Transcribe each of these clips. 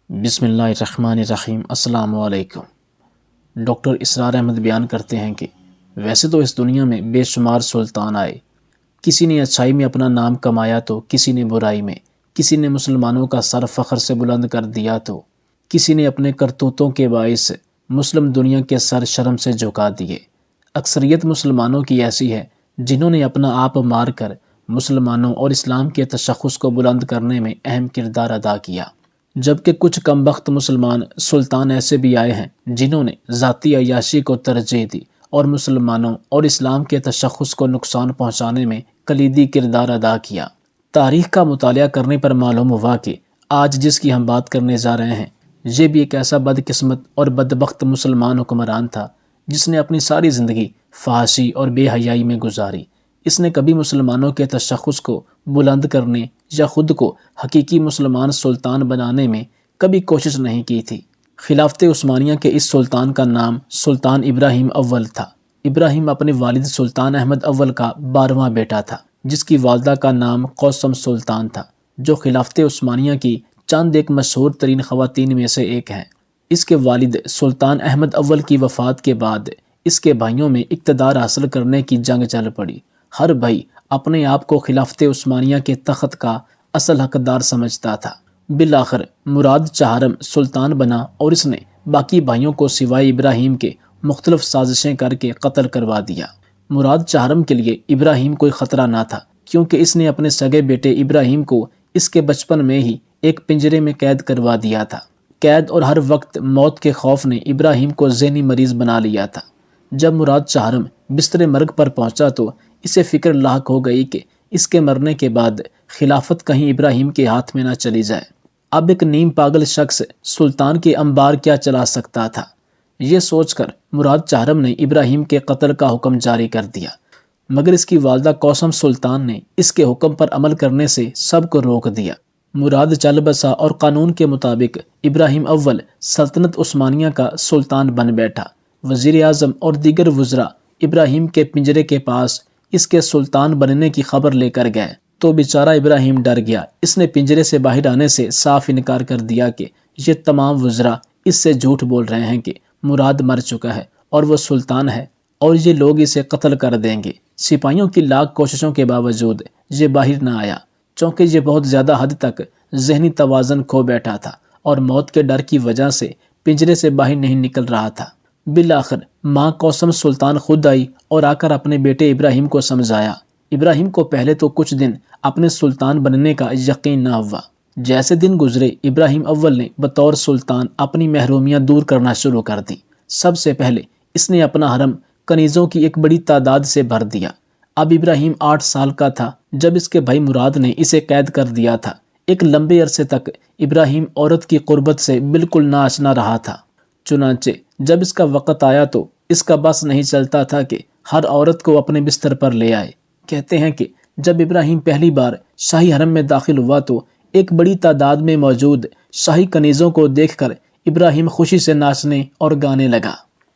بسم اللہ الرحمن الرحیم۔ السلام علیکم۔ ڈاکٹر اسرار احمد بیان کرتے ہیں کہ ویسے تو اس دنیا میں بے شمار سلطان آئے، کسی نے اچھائی میں اپنا نام کمایا تو کسی نے برائی میں، کسی نے مسلمانوں کا سر فخر سے بلند کر دیا تو کسی نے اپنے کرتوتوں کے باعث مسلم دنیا کے سر شرم سے جھکا دیے۔ اکثریت مسلمانوں کی ایسی ہے جنہوں نے اپنا آپ مار کر مسلمانوں اور اسلام کے تشخص کو بلند کرنے میں اہم کردار ادا کیا، جبکہ کچھ کم بخت مسلمان سلطان ایسے بھی آئے ہیں جنہوں نے ذاتی عیاشی کو ترجیح دی اور مسلمانوں اور اسلام کے تشخص کو نقصان پہنچانے میں کلیدی کردار ادا کیا۔ تاریخ کا مطالعہ کرنے پر معلوم ہوا کہ آج جس کی ہم بات کرنے جا رہے ہیں یہ بھی ایک ایسا بدقسمت اور بدبخت مسلمان حکمران تھا جس نے اپنی ساری زندگی فحاشی اور بے حیائی میں گزاری۔ اس نے کبھی مسلمانوں کے تشخص کو بلند کرنے یا خود کو حقیقی مسلمان سلطان بنانے میں کبھی کوشش نہیں کی تھی۔ خلافت عثمانیہ کے اس سلطان کا نام سلطان ابراہیم اول تھا۔ ابراہیم اپنے والد سلطان احمد اول کا 12واں بیٹا تھا، جس کی والدہ کا نام قوسم سلطان تھا، جو خلافت عثمانیہ کی چند ایک مشہور ترین خواتین میں سے ایک ہیں۔ اس کے والد سلطان احمد اول کی وفات کے بعد اس کے بھائیوں میں اقتدار حاصل کرنے کی جنگ چل پڑی۔ ہر بھائی اپنے آپ کو خلافت عثمانیہ کے تخت کا اصل حقدار سمجھتا تھا۔ بالآخر مراد چہارم سلطان بنا اور اس نے باقی بھائیوں کو سوائے ابراہیم کے مختلف سازشیں کر کے قتل کروا دیا۔ مراد چہارم کے لیے ابراہیم کوئی خطرہ نہ تھا، کیونکہ اس نے اپنے سگے بیٹے ابراہیم کو اس کے بچپن میں ہی ایک پنجرے میں قید کروا دیا تھا۔ قید اور ہر وقت موت کے خوف نے ابراہیم کو ذہنی مریض بنا لیا تھا۔ جب مراد چہارم بستر مرگ پر پہنچا تو اسے فکر لاحق ہو گئی کہ اس کے مرنے کے بعد خلافت کہیں ابراہیم کے ہاتھ میں نہ چلی جائے۔ اب ایک نیم پاگل شخص سلطان کے انبار کیا چلا سکتا تھا؟ یہ سوچ کر مراد چہارم نے ابراہیم کے قتل کا حکم جاری کر دیا، مگر اس کی والدہ قوسم سلطان نے اس کے حکم پر عمل کرنے سے سب کو روک دیا۔ مراد چل بسا اور قانون کے مطابق ابراہیم اول سلطنت عثمانیہ کا سلطان بن بیٹھا۔ وزیر اعظم اور دیگر وزراء ابراہیم کے پنجرے کے پاس اس کے سلطان بننے کی خبر لے کر گئے تو بیچارہ ابراہیم ڈر گیا۔ اس نے پنجرے سے باہر آنے سے صاف انکار کر دیا کہ یہ تمام وزراء اس سے جھوٹ بول رہے ہیں کہ مراد مر چکا ہے اور وہ سلطان ہے اور یہ لوگ اسے قتل کر دیں گے۔ سپاہیوں کی لاکھ کوششوں کے باوجود یہ باہر نہ آیا، چونکہ یہ بہت زیادہ حد تک ذہنی توازن کھو بیٹھا تھا اور موت کے ڈر کی وجہ سے پنجرے سے باہر نہیں نکل رہا تھا۔ بالآخر ماں قوسم سلطان خود آئی اور آ کر اپنے بیٹے ابراہیم کو سمجھایا۔ ابراہیم کو پہلے تو کچھ دن اپنے سلطان بننے کا یقین نہ ہوا۔ جیسے دن گزرے ابراہیم اول نے بطور سلطان اپنی محرومیاں دور کرنا شروع کر دی۔ سب سے پہلے اس نے اپنا حرم کنیزوں کی ایک بڑی تعداد سے بھر دیا۔ اب ابراہیم 8 سال کا تھا جب اس کے بھائی مراد نے اسے قید کر دیا تھا۔ ایک لمبے عرصے تک ابراہیم عورت کی قربت سے بالکل ناآشنا رہا تھا۔ چنانچہ جب اس کا وقت آیا تو اس کا بس نہیں چلتا تھا کہ ہر عورت کو اپنے بستر پر لے آئے۔ کہتے ہیں کہ جب ابراہیم پہلی بار شاہی حرم میں داخل ہوا تو ایک بڑی تعداد میں موجود شاہی کنیزوں کو دیکھ کر ابراہیم خوشی سے ناچنے اور گانے لگا۔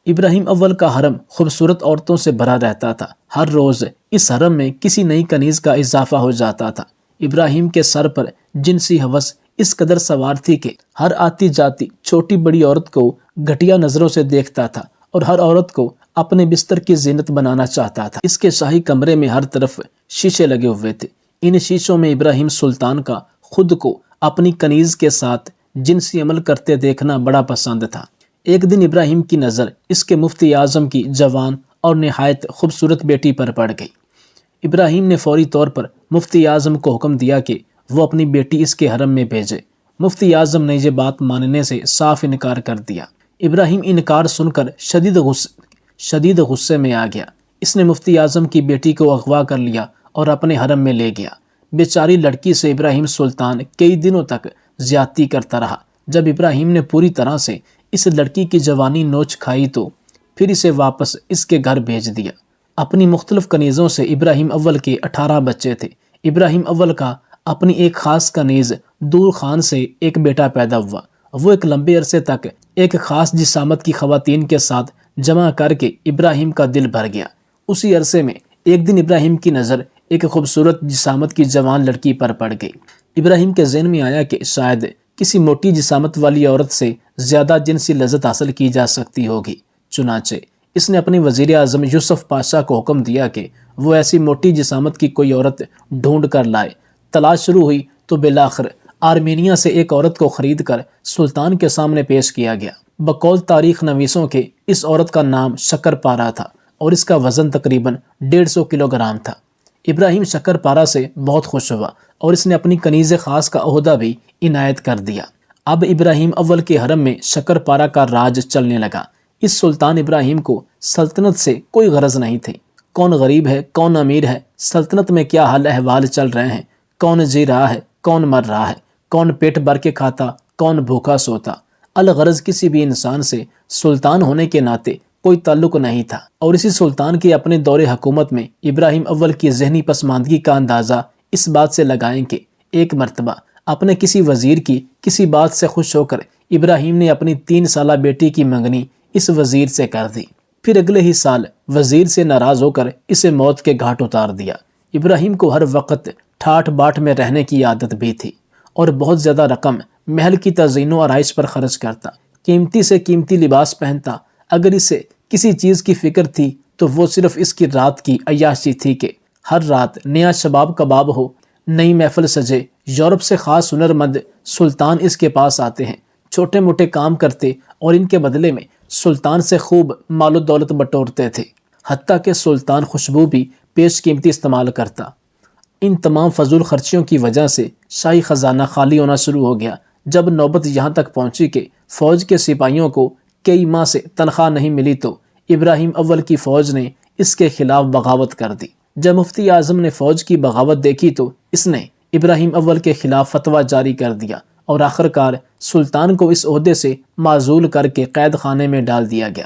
ابراہیم اول کا حرم خوبصورت عورتوں سے بھرا رہتا تھا۔ ہر روز اس حرم میں کسی نئی کنیز کا اضافہ ہو جاتا تھا۔ ابراہیم کے سر پر جنسی ہوس اس قدر سوار تھی کہ ہر آتی جاتی چھوٹی بڑی عورت کو گھٹیا نظروں سے دیکھتا تھا اور ہر عورت کو اپنے بستر کی زینت بنانا چاہتا تھا۔ اس کے شاہی کمرے میں ہر طرف شیشے لگے ہوئے تھے۔ ان شیشوں میں ابراہیم سلطان کا خود کو اپنی کنیز کے ساتھ جنسی عمل کرتے دیکھنا بڑا پسند تھا۔ ایک دن ابراہیم کی نظر اس کے مفتی اعظم کی جوان اور نہایت خوبصورت بیٹی پر پڑ گئی۔ ابراہیم نے فوری طور پر مفتی اعظم کو حکم دیا کہ وہ اپنی بیٹی اس کے حرم میں بھیجے۔ مفتی اعظم نے یہ بات ماننے سے صاف انکار کر دیا۔ ابراہیم انکار سن کر شدید غصے میں آ گیا۔ اس نے مفتی اعظم کی بیٹی کو اغوا کر لیا اور اپنے حرم میں لے گیا۔ بیچاری لڑکی سے ابراہیم سلطان کئی دنوں تک زیادتی کرتا رہا۔ جب ابراہیم نے پوری طرح سے اس لڑکی کی جوانی نوچ کھائی تو پھر اسے واپس اس کے گھر بھیج دیا۔ اپنی مختلف کنیزوں سے ابراہیم اول کے 18 بچے تھے۔ ابراہیم اول کا اپنی ایک خاص کنیز دور خان سے ایک بیٹا پیدا ہوا۔ وہ ایک لمبے عرصے تک ایک خاص جسامت کی خواتین کے ساتھ جمع کر کے ابراہیم کا دل بھر گیا۔ اسی عرصے میں ایک دن ابراہیم کی نظر ایک خوبصورت جسامت کی جوان لڑکی پر پڑ گئی۔ ابراہیم کے ذہن میں آیا کہ شاید کسی موٹی جسامت والی عورت سے زیادہ جنسی لذت حاصل کی جا سکتی ہوگی۔ چنانچہ اس نے اپنے وزیر اعظم یوسف پاشا کو حکم دیا کہ وہ ایسی موٹی جسامت کی کوئی عورت ڈھونڈ کر لائے۔ تلاش شروع ہوئی تو بالآخر آرمینیا سے ایک عورت کو خرید کر سلطان کے سامنے پیش کیا گیا۔ بقول تاریخ نویسوں کے اس عورت کا نام شکر پارا تھا اور اس کا وزن تقریباً 150 کلو گرام تھا۔ ابراہیم شکر پارا سے بہت خوش ہوا اور اس نے اپنی کنیز خاص کا عہدہ بھی عنایت کر دیا۔ اب ابراہیم اول کے حرم میں شکر پارا کا راج چلنے لگا۔ اس سلطان ابراہیم کو سلطنت سے کوئی غرض نہیں تھی۔ کون غریب ہے، کون امیر ہے، سلطنت میں کیا حال احوال چل رہے ہیں، کون جی رہا ہے، کون مر رہا ہے، کون پیٹ بھر کے کھاتا، کون بھوکا سوتا، الغرض کسی بھی انسان سے سلطان ہونے کے ناطے کوئی تعلق نہیں تھا۔ اور اسی سلطان کے اپنے دور حکومت میں ابراہیم اول کی ذہنی پسماندگی کا اندازہ اس بات سے لگائیں کہ ایک مرتبہ اپنے کسی وزیر کی کسی بات سے خوش ہو کر ابراہیم نے اپنی 3 سالہ بیٹی کی منگنی اس وزیر سے کر دی۔ پھر اگلے ہی سال وزیر سے ناراض ہو کر اسے موت کے گھاٹ اتار دیا۔ ابراہیم کو ہر وقت ٹھاٹھ باٹھ میں رہنے کی عادت بھی تھی اور بہت زیادہ رقم محل کی تزئین و آرائش پر خرچ کرتا، قیمتی سے قیمتی لباس پہنتا۔ اگر اسے کسی چیز کی فکر تھی تو وہ صرف اس کی رات کی عیاشی تھی کہ ہر رات نیا شباب کباب ہو، نئی محفل سجے، یورپ سے خاص ہنرمند سلطان اس کے پاس آتے ہیں، چھوٹے موٹے کام کرتے اور ان کے بدلے میں سلطان سے خوب مال و دولت بٹورتے تھے، حتیٰ کہ سلطان خوشبو بھی پیش قیمتی استعمال کرتا۔ ان تمام فضول خرچیوں کی وجہ سے شاہی خزانہ خالی ہونا شروع ہو گیا۔ جب نوبت یہاں تک پہنچی کہ فوج کے سپاہیوں کو کئی ماہ سے تنخواہ نہیں ملی تو ابراہیم اول کی فوج نے اس کے خلاف بغاوت کر دی۔ جب مفتی اعظم نے فوج کی بغاوت دیکھی تو اس نے ابراہیم اول کے خلاف فتویٰ جاری کر دیا اور آخرکار سلطان کو اس عہدے سے معزول کر کے قید خانے میں ڈال دیا گیا۔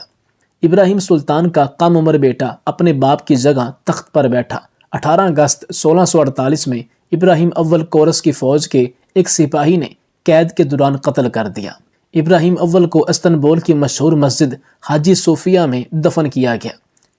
ابراہیم سلطان کا کم عمر بیٹا اپنے باپ کی جگہ تخت پر بیٹھا۔ 18 اگست 1648 میں ابراہیم اول کورس کی فوج کے ایک سپاہی نے قید کے دوران قتل کر دیا۔ ابراہیم اول کو استنبول کی مشہور مسجد حاجی صوفیہ میں دفن کیا گیا۔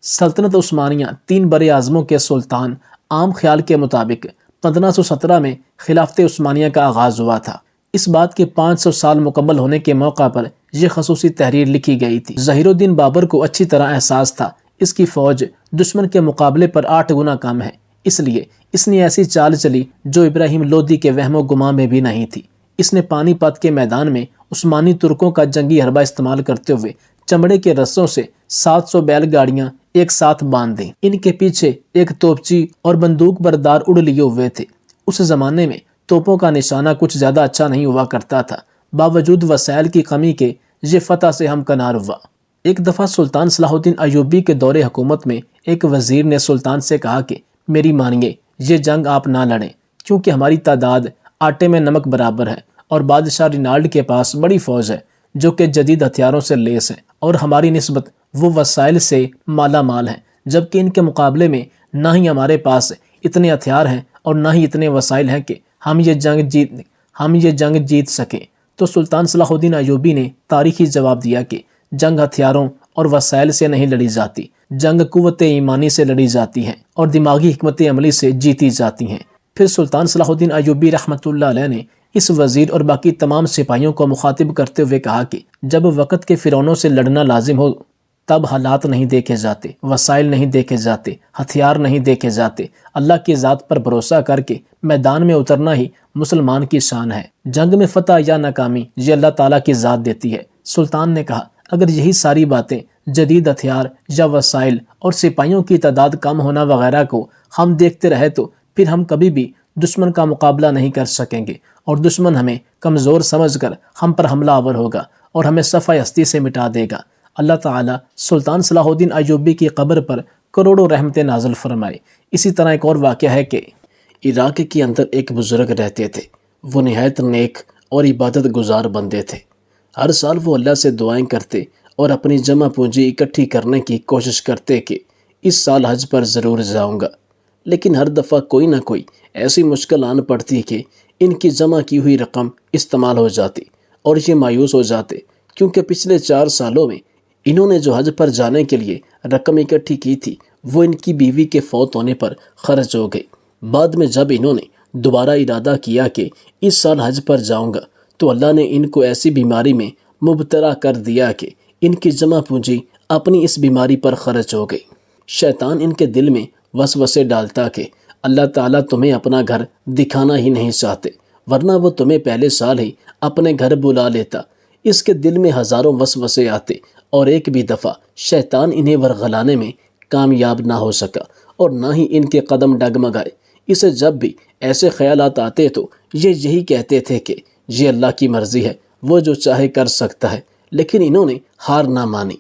سلطنت عثمانیہ 3 بر اعظموں کے سلطان عام خیال کے مطابق 1517 میں خلافت عثمانیہ کا آغاز ہوا تھا۔ اس بات کے 500 سال مکمل ہونے کے موقع پر یہ خصوصی تحریر لکھی گئی تھی۔ ظہیر الدین بابر کو اچھی طرح احساس تھا اس کی فوج دشمن کے مقابلے پر 8 گنا کم ہے، اس لیے اس نے ایسی چال چلی جو ابراہیم لودھی کے وہم و گمان میں بھی نہیں تھی۔ اس نے پانی پت کے میدان میں عثمانی ترکوں کا جنگی حربہ استعمال کرتے ہوئے چمڑے کے رسوں سے 700 بیل گاڑیاں ایک ساتھ باندھ دیں۔ ان کے پیچھے ایک توپچی اور بندوق بردار اڑ لیے ہوئے تھے۔ اس زمانے میں توپوں کا نشانہ کچھ زیادہ اچھا نہیں ہوا کرتا تھا۔ باوجود وسائل کی کمی کے یہ فتح سے ہمکنار ہوا۔ ایک دفعہ سلطان صلاح الدین ایوبی کے دور حکومت میں ایک وزیر نے سلطان سے کہا کہ میری مانیے یہ جنگ آپ نہ لڑیں، کیونکہ ہماری تعداد آٹے میں نمک برابر ہے اور بادشاہ رینالڈ کے پاس بڑی فوج ہے جو کہ جدید ہتھیاروں سے لیس ہے اور ہماری نسبت وہ وسائل سے مالا مال ہیں، جبکہ ان کے مقابلے میں نہ ہی ہمارے پاس اتنے ہتھیار ہیں اور نہ ہی اتنے وسائل ہیں کہ ہم یہ جنگ جیت سکیں۔ تو سلطان صلاح الدین ایوبی نے تاریخی جواب دیا کہ جنگ ہتھیاروں اور وسائل سے نہیں لڑی جاتی، جنگ قوت ایمانی سے لڑی جاتی ہے اور دماغی حکمت عملی سے جیتی جاتی ہیں۔ پھر سلطان صلاح الدین ایوبی رحمۃ اللہ علیہ نے اس وزیر اور باقی تمام سپاہیوں کو مخاطب کرتے ہوئے کہا کہ جب وقت کے فرعونوں سے لڑنا لازم ہو تب حالات نہیں دیکھے جاتے، وسائل نہیں دیکھے جاتے، ہتھیار نہیں دیکھے جاتے، اللہ کی ذات پر بھروسہ کر کے میدان میں اترنا ہی مسلمان کی شان ہے۔ جنگ میں فتح یا ناکامی یہ اللہ تعالیٰ کی ذات دیتی ہے۔ سلطان نے کہا اگر یہی ساری باتیں، جدید ہتھیار یا وسائل اور سپاہیوں کی تعداد کم ہونا وغیرہ کو ہم دیکھتے رہے تو پھر ہم کبھی بھی دشمن کا مقابلہ نہیں کر سکیں گے اور دشمن ہمیں کمزور سمجھ کر ہم پر حملہ آور ہوگا اور ہمیں صفحہ ہستی سے مٹا دے گا۔ اللہ تعالیٰ سلطان صلاح الدین ایوبی کی قبر پر کروڑوں رحمتیں نازل فرمائے۔ اسی طرح ایک اور واقعہ ہے کہ عراق کے اندر ایک بزرگ رہتے تھے۔ وہ نہایت نیک اور عبادت گزار بندے تھے۔ ہر سال وہ اللہ سے دعائیں کرتے اور اپنی جمع پونجی اکٹھی کرنے کی کوشش کرتے کہ اس سال حج پر ضرور جاؤں گا، لیکن ہر دفعہ کوئی نہ کوئی ایسی مشکل آن پڑتی کہ ان کی جمع کی ہوئی رقم استعمال ہو جاتی اور یہ مایوس ہو جاتے، کیونکہ پچھلے 4 سالوں میں انہوں نے جو حج پر جانے کے لیے رقم اکٹھی کی تھی وہ ان کی بیوی کے فوت ہونے پر خرچ ہو گئی۔ بعد میں جب انہوں نے دوبارہ ارادہ کیا کہ اس سال حج پر جاؤں گا تو اللہ نے ان کو ایسی بیماری میں مبتلا کر دیا کہ ان کی جمع پونجی اپنی اس بیماری پر خرچ ہو گئی۔ شیطان ان کے دل میں وسوسے ڈالتا کہ اللہ تعالیٰ تمہیں اپنا گھر دکھانا ہی نہیں چاہتے، ورنہ وہ تمہیں پہلے سال ہی اپنے گھر بلا لیتا۔ اس کے دل میں ہزاروں وسوسے آتے اور ایک بھی دفعہ شیطان انہیں ورغلانے میں کامیاب نہ ہو سکا اور نہ ہی ان کے قدم ڈگمگائے۔ اسے جب بھی ایسے خیالات آتے تو یہ یہی کہتے تھے کہ یہ اللہ کی مرضی ہے، وہ جو چاہے کر سکتا ہے، لیکن انہوں نے ہار نہ مانی۔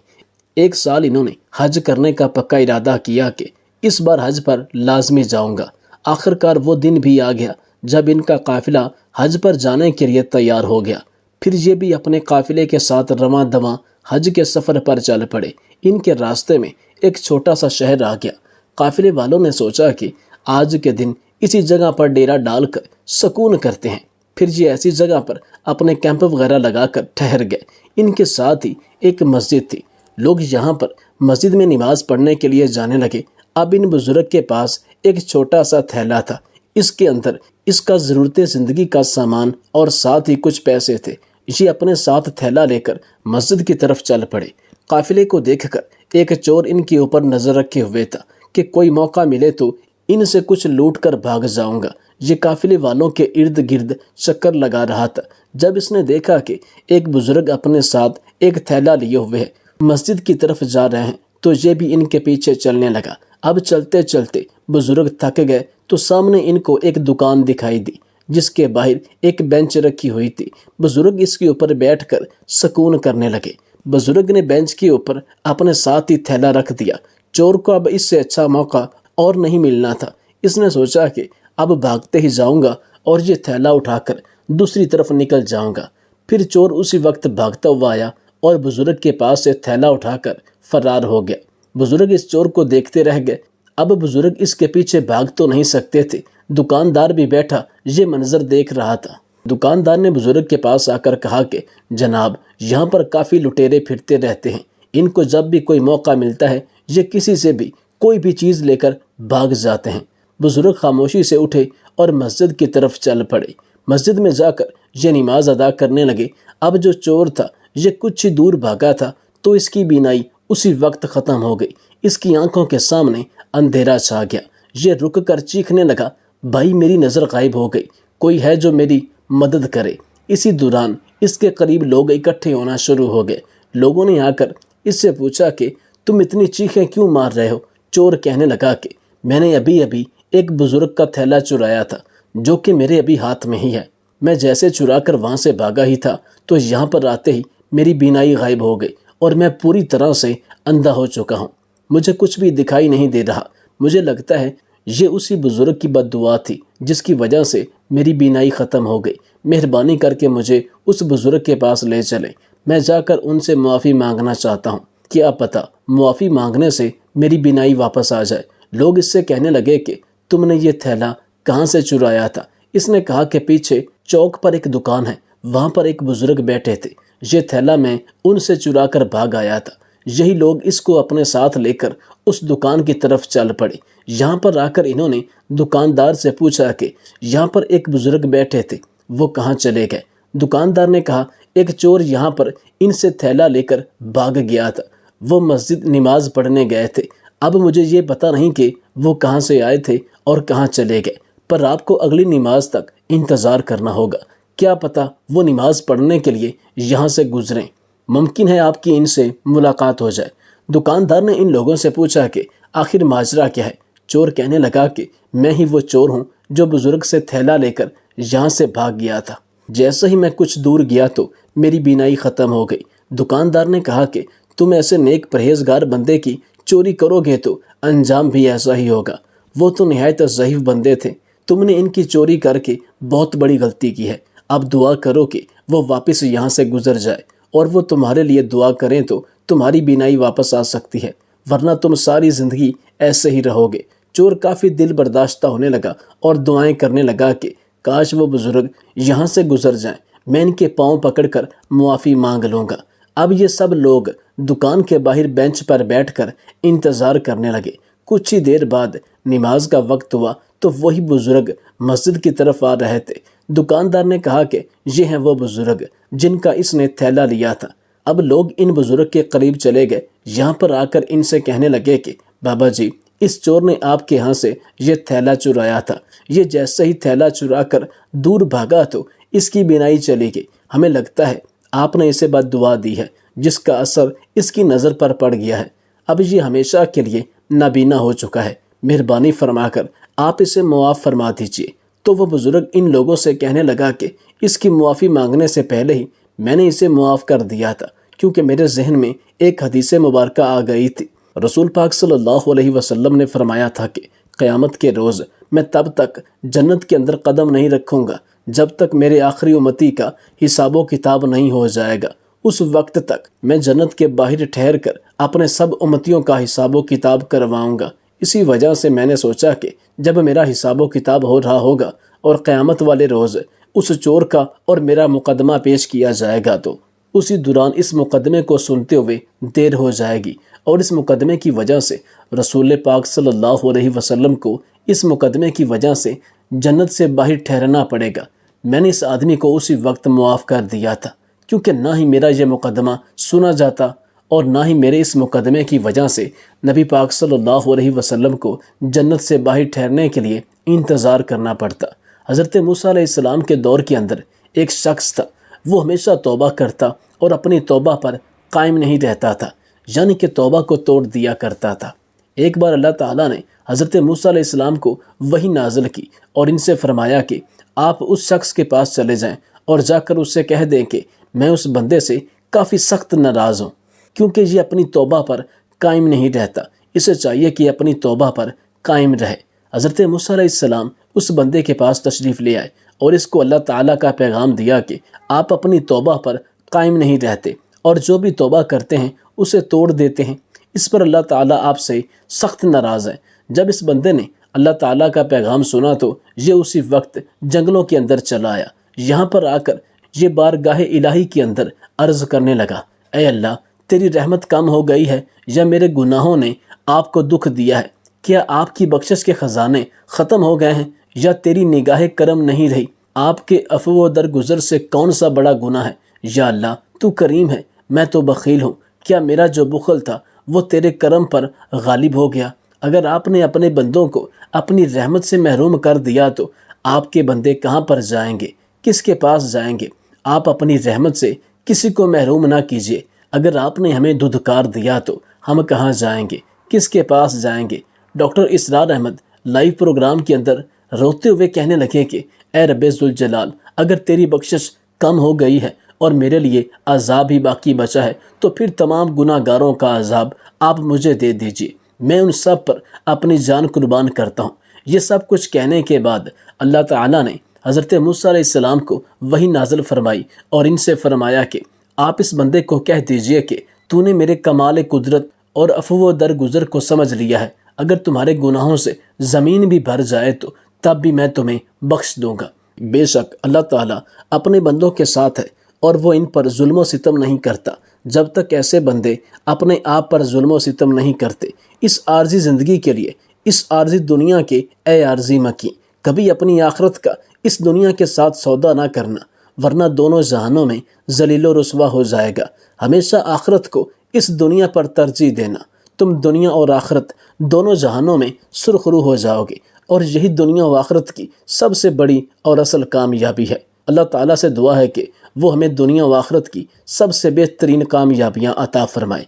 ایک سال انہوں نے حج کرنے کا پکا ارادہ کیا کہ اس بار حج پر لازمی جاؤں گا۔ آخرکار وہ دن بھی آ گیا جب ان کا قافلہ حج پر جانے کے لیے تیار ہو گیا۔ پھر یہ بھی اپنے قافلے کے ساتھ رواں دواں حج کے سفر پر چل پڑے۔ ان کے راستے میں ایک چھوٹا سا شہر آ گیا۔ قافلے والوں نے سوچا کہ آج کے دن اسی جگہ پر ڈیرا ڈال کر سکون کرتے ہیں۔ پھر یہ ایسی جگہ پر اپنے کیمپ وغیرہ لگا کر ٹھہر گئے۔ ان کے ساتھ ہی ایک مسجد تھی، لوگ یہاں پر مسجد میں نماز پڑھنے کے لیے جانے لگے۔ اب ان بزرگ کے پاس ایک چھوٹا سا تھیلا تھا، اس کے اندر اس کا ضرورت زندگی کا سامان اور ساتھ ہی کچھ پیسے تھے۔ یہ اپنے ساتھ تھیلا لے کر مسجد کی طرف چل پڑے۔ قافلے کو دیکھ کر ایک چور ان کے اوپر نظر رکھے ہوئے تھا کہ کوئی موقع ملے تو ان سے کچھ لوٹ کر بھاگ جاؤں گا۔ یہ قافلے والوں کے ارد گرد چکر لگا رہا تھا۔ جب اس نے دیکھا کہ ایک بزرگ اپنے ساتھ ایک تھیلا لیے ہوئے ہے، مسجد کی طرف جا رہے ہیں، تو یہ بھی ان کے پیچھے چلنے لگا۔ اب چلتے چلتے بزرگ تھک گئے تو سامنے ان کو ایک دکان دکھائی دی جس کے باہر ایک بینچ رکھی ہوئی تھی۔ بزرگ اس کے اوپر بیٹھ کر سکون کرنے لگے۔ بزرگ نے بینچ کے اوپر اپنے ساتھ ہی تھیلا رکھ دیا۔ چور کو اب اس سے اچھا موقع اور نہیں ملنا تھا۔ اس نے سوچا کہ اب بھاگتے ہی جاؤں گا اور یہ تھیلا اٹھا کر دوسری طرف نکل جاؤں گا۔ پھر چور اسی وقت بھاگتا ہوا آیا اور بزرگ کے پاس سے تھیلا اٹھا کر فرار ہو گیا۔ بزرگ اس چور کو دیکھتے رہ گئے۔ اب بزرگ اس کے پیچھے بھاگ تو نہیں سکتے تھے۔ دکاندار بھی بیٹھا یہ منظر دیکھ رہا تھا۔ دکاندار نے بزرگ کے پاس آ کر کہا کہ جناب، یہاں پر کافی لٹیرے پھرتے رہتے ہیں، ان کو جب بھی کوئی موقع ملتا ہے یہ کسی سے بھی کوئی بھی چیز لے کر بھاگ جاتے ہیں۔ بزرگ خاموشی سے اٹھے اور مسجد کی طرف چل پڑے۔ مسجد میں جا کر یہ نماز ادا کرنے لگے۔ اب جو چور تھا یہ کچھ ہی دور بھاگا تھا تو اس کی بینائی اسی وقت ختم ہو گئی۔ اس کی آنکھوں کے سامنے اندھیرا چھا گیا۔ یہ رک کر چیخنے لگا، بھائی میری نظر غائب ہو گئی، کوئی ہے جو میری مدد کرے۔ اسی دوران اس کے قریب لوگ اکٹھے ہونا شروع ہو گئے۔ لوگوں نے آ کر اس سے پوچھا کہ تم اتنی چیخیں کیوں مار رہے ہو؟ چور کہنے لگا کہ میں نے ابھی ایک بزرگ کا تھیلا چرایا تھا جو کہ میرے ابھی ہاتھ میں ہی ہے۔ میں جیسے چرا کر وہاں سے بھاگا ہی تھا تو یہاں پر آتے ہی میری بینائی غائب ہو گئی اور میں پوری طرح سے اندھا ہو چکا ہوں، مجھے کچھ بھی دکھائی نہیں دے رہا۔ مجھے لگتا ہے یہ اسی بزرگ کی بد دعا تھی جس کی وجہ سے میری بینائی ختم ہو گئی۔ مہربانی کر کے مجھے اس بزرگ کے پاس لے چلیں، میں جا کر ان سے معافی مانگنا چاہتا ہوں، کیا پتہ معافی مانگنے سے میری بینائی واپس آ جائے۔ لوگ اس سے کہنے لگے کہ تم نے یہ تھیلا کہاں سے چرایا تھا؟ اس نے کہا کہ پیچھے چوک پر ایک دکان ہے، وہاں پر ایک بزرگ بیٹھے تھے، یہ تھیلا میں ان سے چرا کر بھاگ آیا تھا۔ یہی لوگ اس کو اپنے ساتھ لے کر اس دکان کی طرف چل پڑے۔ یہاں پر آ کر انہوں نے دکاندار سے پوچھا کہ یہاں پر ایک بزرگ بیٹھے تھے، وہ کہاں چلے گئے؟ دکاندار نے کہا ایک چور یہاں پر ان سے تھیلا لے کر بھاگ گیا تھا، وہ مسجد نماز پڑھنے گئے تھے۔ اب مجھے یہ پتہ نہیں کہ وہ کہاں سے آئے تھے اور کہاں چلے گئے، پر آپ کو اگلی نماز تک انتظار کرنا ہوگا، کیا پتہ وہ نماز پڑھنے کے لیے یہاں سے گزریں، ممکن ہے آپ کی ان سے ملاقات ہو جائے۔ دکاندار نے ان لوگوں سے پوچھا کہ آخر ماجرا کیا ہے؟ چور کہنے لگا کہ میں ہی وہ چور ہوں جو بزرگ سے تھیلا لے کر یہاں سے بھاگ گیا تھا، جیسے ہی میں کچھ دور گیا تو میری بینائی ختم ہو گئی۔ دکاندار نے کہا کہ تم ایسے نیک پرہیزگار بندے کی چوری کرو گے تو انجام بھی ایسا ہی ہوگا، وہ تو نہایت ضعیف بندے تھے، تم نے ان کی چوری کر کے بہت بڑی غلطی کی ہے۔ اب دعا کرو کہ وہ واپس یہاں سے گزر جائے اور وہ تمہارے لیے دعا کریں تو تمہاری بینائی واپس آ سکتی ہے، ورنہ تم ساری زندگی ایسے ہی رہو گے۔ چور کافی دل برداشتہ ہونے لگا اور دعائیں کرنے لگا کہ کاش وہ بزرگ یہاں سے گزر جائیں، میں ان کے پاؤں پکڑ کر معافی مانگ لوں گا۔ اب یہ سب لوگ دکان کے باہر بینچ پر بیٹھ کر انتظار کرنے لگے۔ کچھ ہی دیر بعد نماز کا وقت ہوا تو وہی بزرگ مسجد کی طرف آ رہے تھے۔ دکاندار نے کہا کہ یہ ہیں وہ بزرگ جن کا اس نے تھیلا لیا تھا۔ اب لوگ ان بزرگ کے قریب چلے گئے، یہاں پر آ کر ان سے کہنے لگے کہ بابا جی، اس چور نے آپ کے ہاں سے یہ تھیلا چرایا تھا، یہ جیسے ہی تھیلا چرا کر دور بھاگا تو اس کی بینائی چلی گئی، ہمیں لگتا ہے آپ نے اسے بد دعا دی ہے جس کا اثر اس کی نظر پر پڑ گیا ہے، اب یہ ہمیشہ کے لیے نابینا ہو چکا ہے، مہربانی فرما کر آپ اسے معاف فرما دیجیے۔ تو وہ بزرگ ان لوگوں سے کہنے لگا کہ اس کی معافی مانگنے سے پہلے ہی میں نے اسے معاف کر دیا تھا، کیونکہ میرے ذہن میں ایک حدیث مبارکہ آ گئی تھی۔ رسول پاک صلی اللہ علیہ وسلم نے فرمایا تھا کہ قیامت کے روز میں تب تک جنت کے اندر قدم نہیں رکھوں گا جب تک میرے آخری امتی کا حساب و کتاب نہیں ہو جائے گا۔ اس وقت تک میں جنت کے باہر ٹھہر کر اپنے سب امتیوں کا حساب و کتاب کرواؤں گا۔ اسی وجہ سے میں نے سوچا کہ جب میرا حساب و کتاب ہو رہا ہوگا اور قیامت والے روز اس چور کا اور میرا مقدمہ پیش کیا جائے گا تو اسی دوران اس مقدمے کو سنتے ہوئے دیر ہو جائے گی، اور اس مقدمے کی وجہ سے رسول پاک صلی اللہ علیہ وسلم کو اس مقدمے کی وجہ سے جنت سے باہر ٹھہرنا پڑے گا۔ میں نے اس آدمی کو اسی وقت معاف کر دیا تھا، کیونکہ نہ ہی میرا یہ مقدمہ سنا جاتا اور نہ ہی میرے اس مقدمے کی وجہ سے نبی پاک صلی اللہ علیہ وسلم کو جنت سے باہر ٹھہرنے کے لیے انتظار کرنا پڑتا۔ حضرت موسیٰ علیہ السلام کے دور کے اندر ایک شخص تھا، وہ ہمیشہ توبہ کرتا اور اپنی توبہ پر قائم نہیں رہتا تھا، یعنی کہ توبہ کو توڑ دیا کرتا تھا۔ ایک بار اللہ تعالیٰ نے حضرت موسیٰ علیہ السلام کو وحی نازل کی اور ان سے فرمایا کہ آپ اس شخص کے پاس چلے جائیں اور جا کر اس سے کہہ دیں کہ میں اس بندے سے کافی سخت ناراض ہوں، کیونکہ یہ اپنی توبہ پر قائم نہیں رہتا، اسے چاہیے کہ اپنی توبہ پر قائم رہے۔ حضرت موسیٰ علیہ السلام اس بندے کے پاس تشریف لے آئے اور اس کو اللہ تعالیٰ کا پیغام دیا کہ آپ اپنی توبہ پر قائم نہیں رہتے اور جو بھی توبہ کرتے ہیں اسے توڑ دیتے ہیں، اس پر اللہ تعالیٰ آپ سے سخت ناراض ہے۔ جب اس بندے نے اللہ تعالیٰ کا پیغام سنا تو یہ اسی وقت جنگلوں کے اندر چلا آیا، یہاں پر آ کر یہ بارگاہ الہی کے اندر عرض کرنے لگا، اے اللہ، تیری رحمت کم ہو گئی ہے یا میرے گناہوں نے آپ کو دکھ دیا ہے؟ کیا آپ کی بخشش کے خزانے ختم ہو گئے ہیں یا تیری نگاہ کرم نہیں رہی؟ آپ کے عفو و درگزر سے کون سا بڑا گناہ ہے؟ یا اللہ، تو کریم ہے، میں تو بخیل ہوں، کیا میرا جو بخل تھا وہ تیرے کرم پر غالب ہو گیا؟ اگر آپ نے اپنے بندوں کو اپنی رحمت سے محروم کر دیا تو آپ کے بندے کہاں پر جائیں گے، کس کے پاس جائیں گے؟ آپ اپنی رحمت سے کسی کو محروم نہ کیجیے، اگر آپ نے ہمیں دھدکار دیا تو ہم کہاں جائیں گے، کس کے پاس جائیں گے؟ ڈاکٹر اسرار احمد لائیو پروگرام کے اندر روتے ہوئے کہنے لگے کہ اے رب ذوالجلال، اگر تیری بخشش کم ہو گئی ہے اور میرے لیے عذاب ہی باقی بچا ہے تو پھر تمام گناہ گاروں کا عذاب آپ مجھے دے دیجیے، میں ان سب پر اپنی جان قربان کرتا ہوں۔ یہ سب کچھ کہنے کے بعد اللہ تعالیٰ نے حضرت موسیٰ علیہ السلام کو وحی نازل فرمائی اور ان سے فرمایا کہ آپ اس بندے کو کہہ دیجئے کہ تو نے میرے کمال قدرت اور عفو و درگزر کو سمجھ لیا ہے، اگر تمہارے گناہوں سے زمین بھی بھر جائے تو تب بھی میں تمہیں بخش دوں گا۔ بے شک اللہ تعالیٰ اپنے بندوں کے ساتھ ہے اور وہ ان پر ظلم و ستم نہیں کرتا جب تک ایسے بندے اپنے آپ پر ظلم و ستم نہیں کرتے۔ اس عارضی زندگی کے لیے، اس عارضی دنیا کے اے عارضی مکی، کبھی اپنی آخرت کا اس دنیا کے ساتھ سودا نہ کرنا، ورنہ دونوں جہانوں میں ذلیل و رسوا ہو جائے گا۔ ہمیشہ آخرت کو اس دنیا پر ترجیح دینا، تم دنیا اور آخرت دونوں جہانوں میں سرخرو ہو جاؤ گے، اور یہی دنیا و آخرت کی سب سے بڑی اور اصل کامیابی ہے۔ اللہ تعالیٰ سے دعا ہے کہ وہ ہمیں دنیا و آخرت کی سب سے بہترین کامیابیاں عطا فرمائے۔